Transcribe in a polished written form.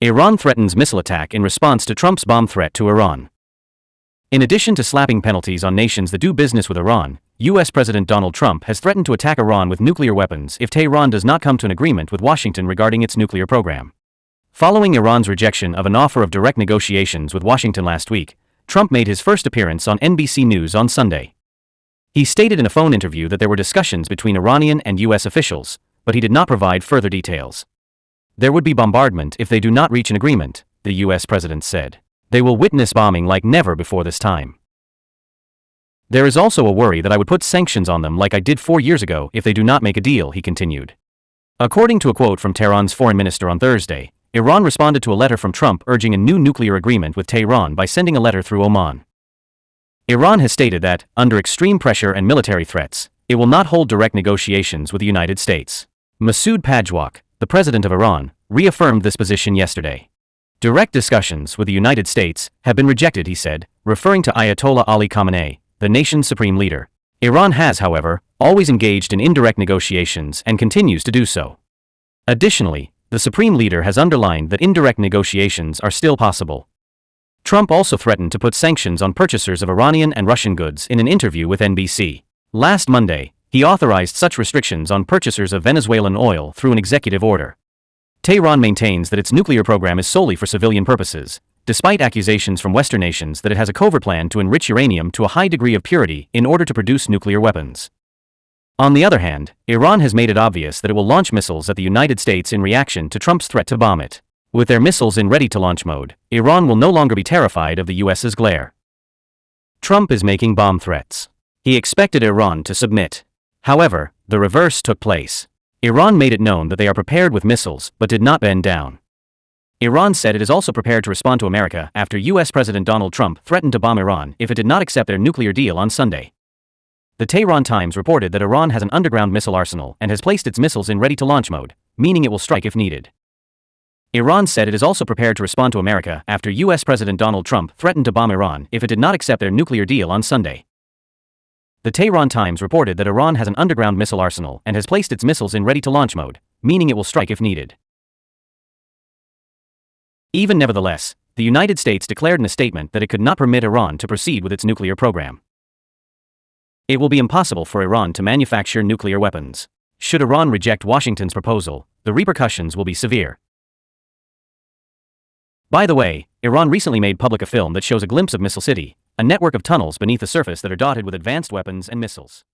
Iran threatens missile attack in response to Trump's bomb threat to Iran. In addition to slapping penalties on nations that do business with Iran, U.S. President Donald Trump has threatened to attack Iran with nuclear weapons if Tehran does not come to an agreement with Washington regarding its nuclear program. Following Iran's rejection of an offer of direct negotiations with Washington last week, Trump made his first appearance on NBC News on Sunday. He stated in a phone interview that there were discussions between Iranian and U.S. officials, but he did not provide further details. There would be bombardment if they do not reach an agreement, the U.S. president said. They will witness bombing like never before this time. There is also a worry that I would put sanctions on them like I did 4 years ago if they do not make a deal, he continued. According to a quote from Tehran's foreign minister on Thursday, Iran responded to a letter from Trump urging a new nuclear agreement with Tehran by sending a letter through Oman. Iran has stated that, under extreme pressure and military threats, it will not hold direct negotiations with the United States. Masoud Pezeshkian, the president of Iran, reaffirmed this position yesterday. Direct discussions with the United States have been rejected, he said, referring to Ayatollah Ali Khamenei, the nation's supreme leader. Iran has, however, always engaged in indirect negotiations and continues to do so. Additionally, the supreme leader has underlined that indirect negotiations are still possible. Trump also threatened to put sanctions on purchasers of Iranian and Russian goods in an interview with NBC. Last Monday, he authorized such restrictions on purchasers of Venezuelan oil through an executive order. Tehran maintains that its nuclear program is solely for civilian purposes, despite accusations from Western nations that it has a covert plan to enrich uranium to a high degree of purity in order to produce nuclear weapons. On the other hand, Iran has made it obvious that it will launch missiles at the United States in reaction to Trump's threat to bomb it. With their missiles in ready-to-launch mode, Iran will no longer be terrified of the US's glare. Trump is making bomb threats. He expected Iran to submit. However, the reverse took place. Iran made it known that they are prepared with missiles but did not bend down. Iran said it is also prepared to respond to America after U.S. President Donald Trump threatened to bomb Iran if it did not accept their nuclear deal on Sunday. The Tehran Times reported that Iran has an underground missile arsenal and has placed its missiles in ready-to-launch mode, meaning it will strike if needed. Iran said it is also prepared to respond to America after U.S. President Donald Trump threatened to bomb Iran if it did not accept their nuclear deal on Sunday. The Tehran Times reported that Iran has an underground missile arsenal and has placed its missiles in ready-to-launch mode, meaning it will strike if needed. Even nevertheless, the United States declared in a statement that it could not permit Iran to proceed with its nuclear program. It will be impossible for Iran to manufacture nuclear weapons. Should Iran reject Washington's proposal, the repercussions will be severe. By the way, Iran recently made public a film that shows a glimpse of Missile City, a network of tunnels beneath the surface that are dotted with advanced weapons and missiles.